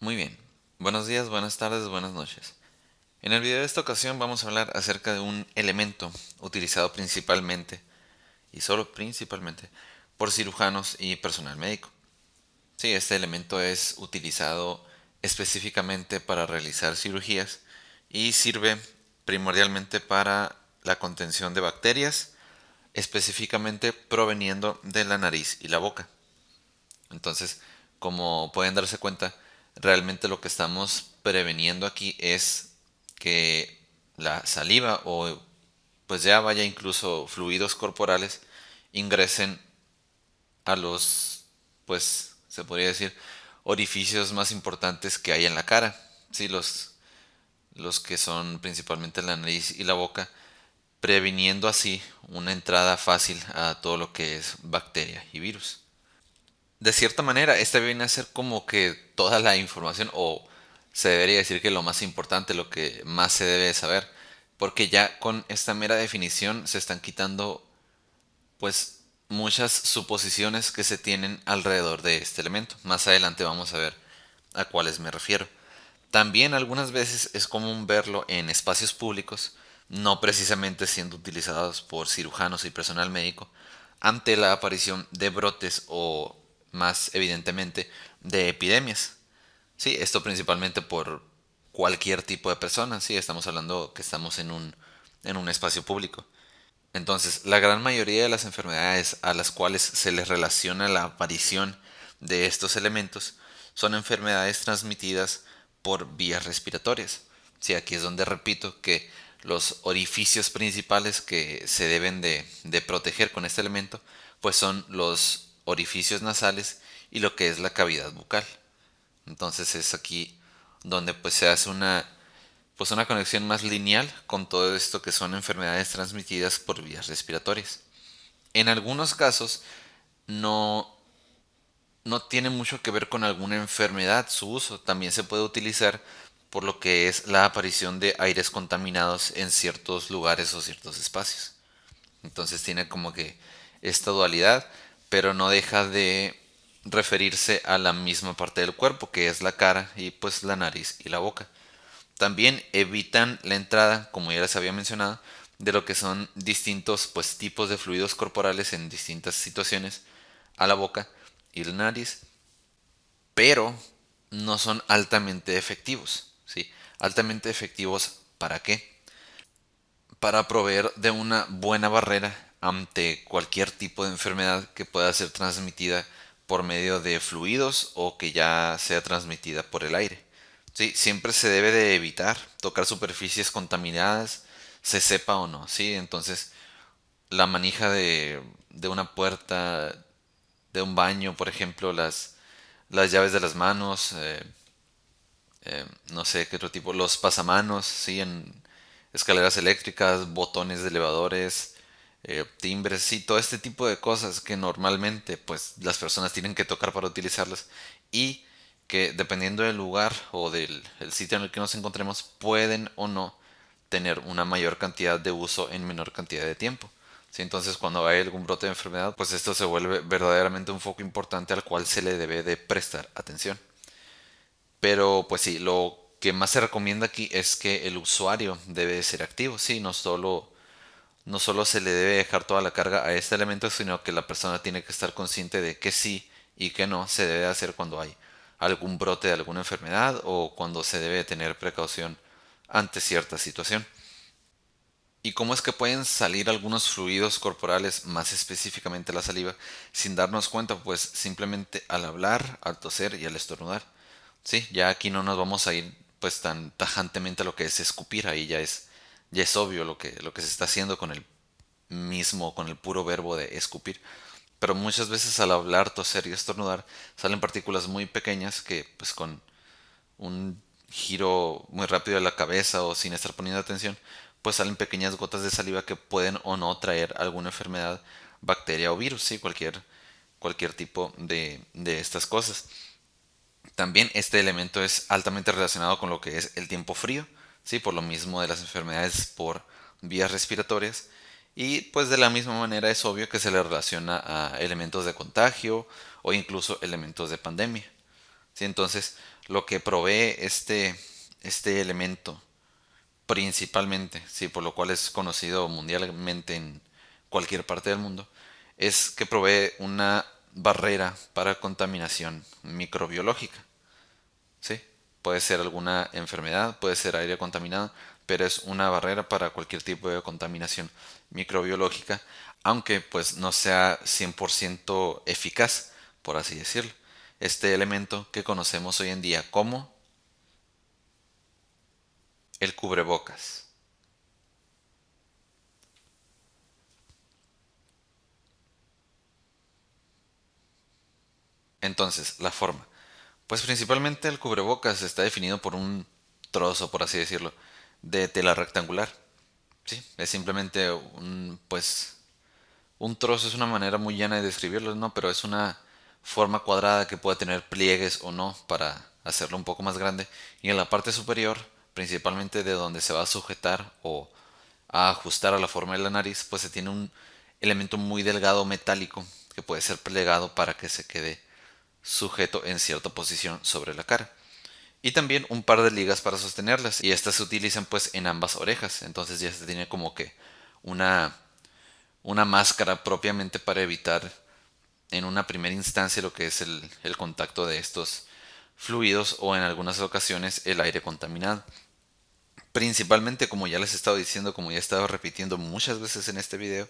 Muy bien. Buenos días, buenas tardes, buenas noches. En el video de esta ocasión vamos a hablar acerca de un elemento utilizado principalmente, y solo principalmente, por cirujanos y personal médico. Sí, este elemento es utilizado específicamente para realizar cirugías y sirve primordialmente para la contención de bacterias, específicamente proveniendo de la nariz y la boca. Entonces, como pueden darse cuenta, realmente lo que estamos preveniendo aquí es que la saliva o pues ya vaya incluso fluidos corporales ingresen a los, pues se podría decir, orificios más importantes que hay en la cara. Sí, los que son principalmente la nariz y la boca, previniendo así una entrada fácil a todo lo que es bacteria y virus. De cierta manera, esta viene a ser como que toda la información, o se debería decir que lo más importante, lo que más se debe de saber, porque ya con esta mera definición se están quitando, pues, muchas suposiciones que se tienen alrededor de este elemento. Más adelante vamos a ver a cuáles me refiero. También algunas veces es común verlo en espacios públicos, no precisamente siendo utilizados por cirujanos y personal médico, ante la aparición de brotes o, más evidentemente, de epidemias. Sí, esto principalmente por cualquier tipo de persona. Sí, estamos hablando que estamos en un espacio público. Entonces, la gran mayoría de las enfermedades a las cuales se les relaciona la aparición de estos elementos son enfermedades transmitidas por vías respiratorias. Sí, aquí es donde repito que los orificios principales que se deben de proteger con este elemento, pues son los orificios nasales y lo que es la cavidad bucal. Entonces es aquí donde pues se hace una conexión más lineal con todo esto que son enfermedades transmitidas por vías respiratorias. En algunos casos no, no tiene mucho que ver con alguna enfermedad su uso, también se puede utilizar por lo que es la aparición de aires contaminados en ciertos lugares o ciertos espacios. Entonces tiene como que esta dualidad, pero no deja de referirse a la misma parte del cuerpo, que es la cara y pues la nariz y la boca. También evitan la entrada, como ya les había mencionado, de lo que son distintos pues, tipos de fluidos corporales en distintas situaciones a la boca y la nariz, pero no son altamente efectivos. ¿Sí? Altamente efectivos ¿para qué? Para proveer de una buena barrera ante cualquier tipo de enfermedad que pueda ser transmitida por medio de fluidos o que ya sea transmitida por el aire. Sí, siempre se debe de evitar tocar superficies contaminadas, se sepa o no, ¿sí? Entonces, la manija de una puerta, de un baño, por ejemplo, las llaves de las manos, no sé qué otro tipo, los pasamanos, ¿sí? En escaleras eléctricas, botones de elevadores, timbres, sí, todo este tipo de cosas que normalmente pues las personas tienen que tocar para utilizarlas y que dependiendo del lugar o del el sitio en el que nos encontremos pueden o no tener una mayor cantidad de uso en menor cantidad de tiempo. ¿Sí? Entonces cuando hay algún brote de enfermedad pues esto se vuelve verdaderamente un foco importante al cual se le debe de prestar atención. Pero pues sí, lo que más se recomienda aquí es que el usuario debe de ser activo, sí, no solo se le debe dejar toda la carga a este elemento, sino que la persona tiene que estar consciente de que sí y que no se debe hacer cuando hay algún brote de alguna enfermedad o cuando se debe tener precaución ante cierta situación. ¿Y cómo es que pueden salir algunos fluidos corporales, más específicamente la saliva, sin darnos cuenta? Pues simplemente al hablar, al toser y al estornudar. Sí, ya aquí no nos vamos a ir pues tan tajantemente a lo que es escupir, ahí ya es obvio lo que se está haciendo con el mismo, con el puro verbo de escupir. Pero muchas veces al hablar, toser y estornudar salen partículas muy pequeñas que pues con un giro muy rápido de la cabeza o sin estar poniendo atención, pues salen pequeñas gotas de saliva que pueden o no traer alguna enfermedad, bacteria o virus, sí, cualquier tipo de estas cosas. También este elemento es altamente relacionado con lo que es el tiempo frío, ¿sí? Por lo mismo de las enfermedades por vías respiratorias. Y pues de la misma manera es obvio que se le relaciona a elementos de contagio o incluso elementos de pandemia. ¿sí? Entonces, lo que provee este elemento principalmente, ¿sí? Por lo cual es conocido mundialmente en cualquier parte del mundo, es que provee una barrera para contaminación microbiológica. ¿Sí? Puede ser alguna enfermedad, puede ser aire contaminado, pero es una barrera para cualquier tipo de contaminación microbiológica, aunque pues no sea 100% eficaz, por así decirlo. Este elemento que conocemos hoy en día como el cubrebocas. Entonces, la forma. Pues principalmente el cubrebocas está definido por un trozo, por así decirlo, de tela rectangular. Sí, es simplemente un trozo es una manera muy llana de describirlo, ¿no? Pero es una forma cuadrada que puede tener pliegues o no para hacerlo un poco más grande. Y en la parte superior, principalmente de donde se va a sujetar o a ajustar a la forma de la nariz, pues se tiene un elemento muy delgado metálico que puede ser plegado para que se quede sujeto en cierta posición sobre la cara. Y también un par de ligas para sostenerlas. Y estas se utilizan pues en ambas orejas. Entonces ya se tiene como que una una máscara propiamente para evitar en una primera instancia lo que es el contacto de estos fluidos o en algunas ocasiones el aire contaminado. Principalmente, como ya les he estado diciendo, como ya he estado repitiendo muchas veces en este video,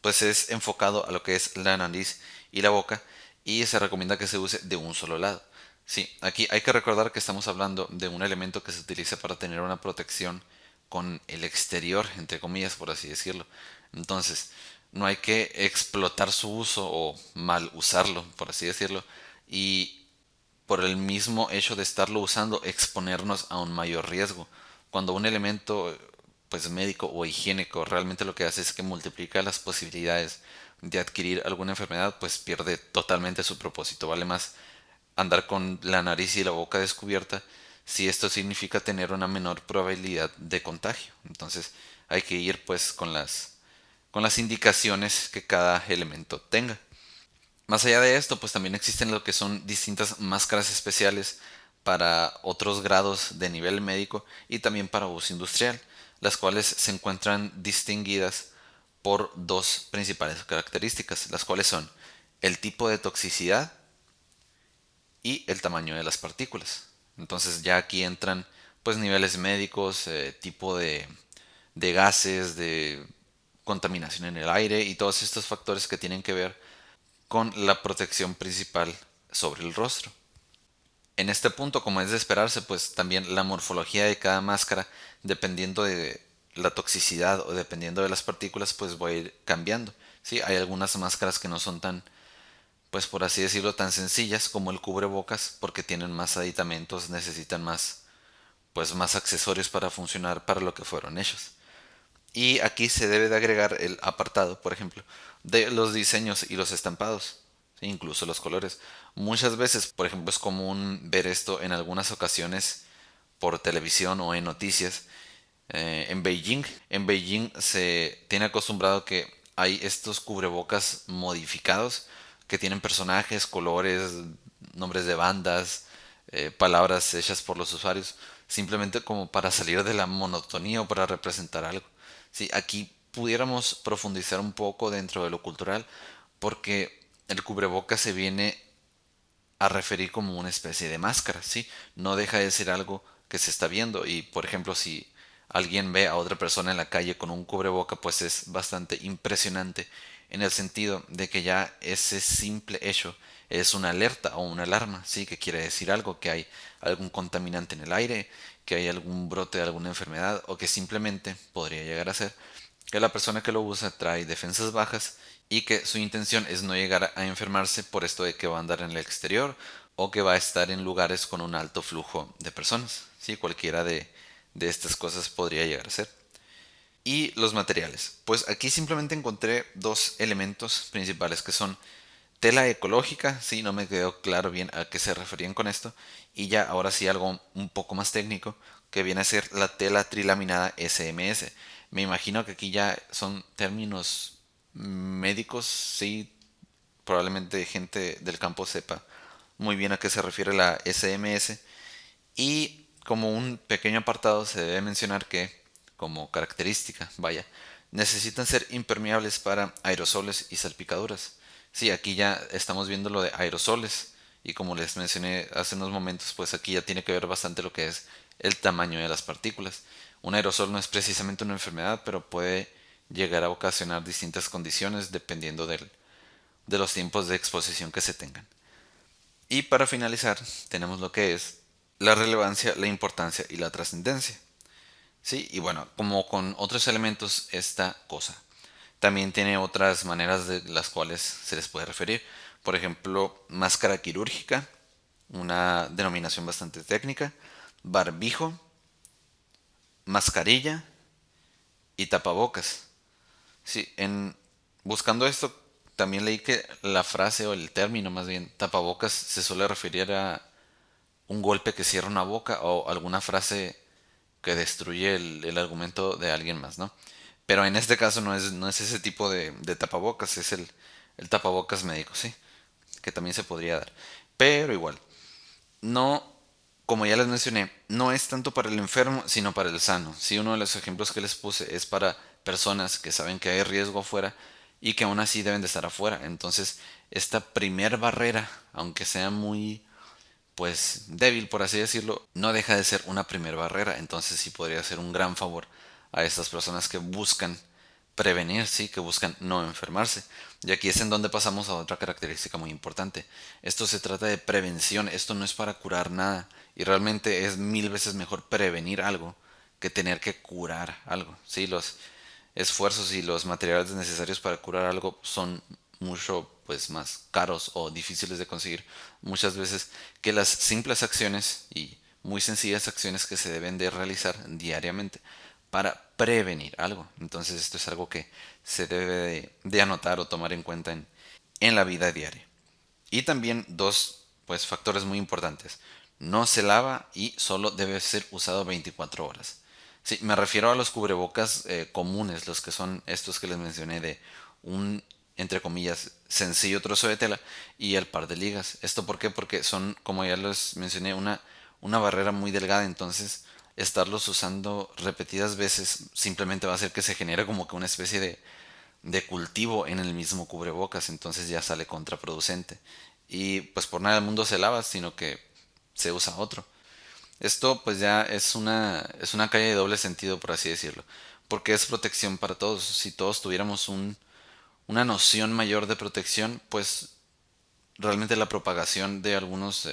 pues es enfocado a lo que es la nariz y la boca y se recomienda que se use de un solo lado. Sí, aquí hay que recordar que estamos hablando de un elemento que se utiliza para tener una protección con el exterior, entre comillas, por así decirlo. Entonces, no hay que explotar su uso o mal usarlo, por así decirlo, y por el mismo hecho de estarlo usando exponernos a un mayor riesgo. Cuando un elemento pues médico o higiénico realmente lo que hace es que multiplica las posibilidades de adquirir alguna enfermedad, pues pierde totalmente su propósito. Vale más andar con la nariz y la boca descubierta si esto significa tener una menor probabilidad de contagio. Entonces hay que ir pues con las indicaciones que cada elemento tenga. Más allá de esto, pues también existen lo que son distintas máscaras especiales para otros grados de nivel médico y también para uso industrial, las cuales se encuentran distinguidas por dos principales características, las cuales son el tipo de toxicidad y el tamaño de las partículas. Entonces ya aquí entran pues niveles médicos, tipo de gases, de contaminación en el aire y todos estos factores que tienen que ver con la protección principal sobre el rostro. En este punto, como es de esperarse, pues también la morfología de cada máscara, dependiendo de la toxicidad o dependiendo de las partículas, pues va a ir cambiando. Sí, hay algunas máscaras que no son tan, pues por así decirlo, tan sencillas como el cubrebocas, porque tienen más aditamentos, necesitan más, pues más accesorios para funcionar para lo que fueron hechos. Y aquí se debe de agregar el apartado, por ejemplo, de los diseños y los estampados, ¿sí? Incluso los colores. Muchas veces, por ejemplo, es común ver esto en algunas ocasiones por televisión o en noticias. En Beijing, se tiene acostumbrado que hay estos cubrebocas modificados que tienen personajes, colores, nombres de bandas, palabras hechas por los usuarios, simplemente como para salir de la monotonía o para representar algo. Sí, aquí pudiéramos profundizar un poco dentro de lo cultural, porque el cubreboca se viene a referir como una especie de máscara, ¿sí? No deja de ser algo que se está viendo y, por ejemplo, si alguien ve a otra persona en la calle con un cubreboca, pues es bastante impresionante en el sentido de que ya ese simple hecho es una alerta o una alarma, ¿sí? Que quiere decir algo, que hay algún contaminante en el aire, que hay algún brote de alguna enfermedad o que simplemente podría llegar a ser que la persona que lo usa trae defensas bajas y que su intención es no llegar a enfermarse por esto de que va a andar en el exterior o que va a estar en lugares con un alto flujo de personas. Sí, cualquiera de estas cosas podría llegar a ser. Y los materiales. Pues aquí simplemente encontré dos elementos principales que son tela ecológica, sí, no me quedó claro bien a qué se referían con esto, y ya ahora sí algo un poco más técnico, que viene a ser la tela trilaminada SMS. Me imagino que aquí ya son términos médicos, sí, probablemente gente del campo sepa muy bien a qué se refiere la SMS. Y como un pequeño apartado se debe mencionar que, como característica, vaya, necesitan ser impermeables para aerosoles y salpicaduras. Sí, aquí ya estamos viendo lo de aerosoles y como les mencioné hace unos momentos, pues aquí ya tiene que ver bastante lo que es el tamaño de las partículas. Un aerosol no es precisamente una enfermedad, pero puede llegar a ocasionar distintas condiciones dependiendo de los tiempos de exposición que se tengan. Y para finalizar, tenemos lo que es la relevancia, la importancia y la trascendencia. Sí, y bueno, como con otros elementos, esta cosa también tiene otras maneras de las cuales se les puede referir. Por ejemplo, máscara quirúrgica, una denominación bastante técnica, barbijo, mascarilla y tapabocas. Sí, buscando esto también leí que la frase o el término más bien tapabocas se suele referir a un golpe que cierra una boca o alguna frase que destruye el argumento de alguien más, ¿no? Pero en este caso no es ese tipo de tapabocas, es el tapabocas médico, sí, que también se podría dar. Pero igual, no, como ya les mencioné, no es tanto para el enfermo, sino para el sano. Sí, uno de los ejemplos que les puse es para personas que saben que hay riesgo afuera y que aún así deben de estar afuera. Entonces, esta primer barrera, aunque sea muy pues débil, por así decirlo, no deja de ser una primera barrera. Entonces sí podría ser un gran favor a estas personas que buscan prevenir, sí, que buscan no enfermarse. Y aquí es en donde pasamos a otra característica muy importante. Esto se trata de prevención, esto no es para curar nada. Y realmente es mil veces mejor prevenir algo que tener que curar algo. Sí, los esfuerzos y los materiales necesarios para curar algo son mucho pues más caros o difíciles de conseguir muchas veces que las simples acciones y muy sencillas acciones que se deben de realizar diariamente para prevenir algo. Entonces esto es algo que se debe de anotar o tomar en cuenta en la vida diaria. Y también dos pues factores muy importantes. No se lava y solo debe ser usado 24 horas. Sí, me refiero a los cubrebocas comunes, los que son estos que les mencioné de un, entre comillas, sencillo trozo de tela y el par de ligas. ¿Esto por qué? Porque son, como ya les mencioné, una barrera muy delgada, entonces estarlos usando repetidas veces simplemente va a hacer que se genere como que una especie de cultivo en el mismo cubrebocas, entonces ya sale contraproducente. Y pues por nada del mundo se lava, sino que se usa otro. Esto pues ya es una calle de doble sentido, por así decirlo, porque es protección para todos. Si todos tuviéramos una noción mayor de protección, pues realmente la propagación de algunos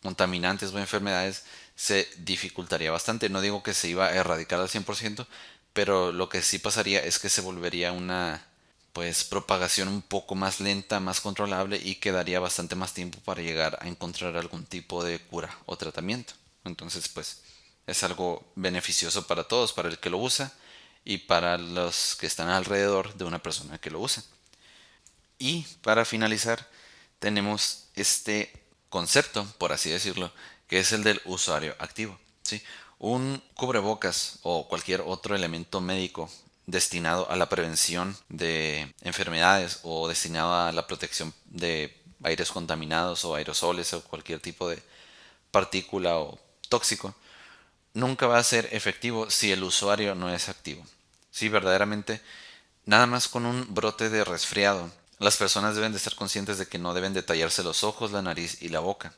contaminantes o enfermedades se dificultaría bastante. No digo que se iba a erradicar al 100%, pero lo que sí pasaría es que se volvería una pues propagación un poco más lenta, más controlable y quedaría bastante más tiempo para llegar a encontrar algún tipo de cura o tratamiento. Entonces, pues es algo beneficioso para todos, para el que lo usa y para los que están alrededor de una persona que lo usa. Y para finalizar, tenemos este concepto, por así decirlo, que es el del usuario activo. ¿Sí? Un cubrebocas o cualquier otro elemento médico destinado a la prevención de enfermedades o destinado a la protección de aires contaminados o aerosoles o cualquier tipo de partícula o tóxico, nunca va a ser efectivo si el usuario no es activo. Si verdaderamente nada más con un brote de resfriado, las personas deben de estar conscientes de que no deben de tallarse los ojos, la nariz y la boca.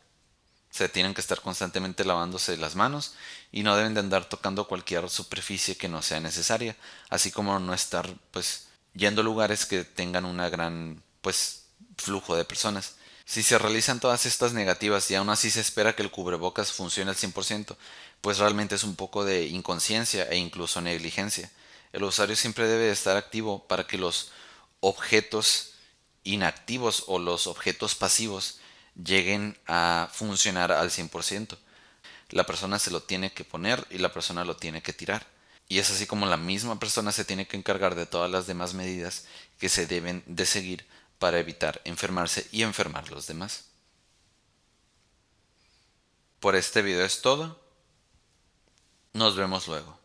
Se tienen que estar constantemente lavándose las manos y no deben de andar tocando cualquier superficie que no sea necesaria, así como no estar pues yendo a lugares que tengan una gran pues flujo de personas. Si se realizan todas estas negativas y aún así se espera que el cubrebocas funcione al 100%, pues realmente es un poco de inconsciencia e incluso negligencia. El usuario siempre debe estar activo para que los objetos inactivos o los objetos pasivos lleguen a funcionar al 100%. La persona se lo tiene que poner y la persona lo tiene que tirar. Y es así como la misma persona se tiene que encargar de todas las demás medidas que se deben de seguir para evitar enfermarse y enfermar a los demás. Por este video es todo. Nos vemos luego.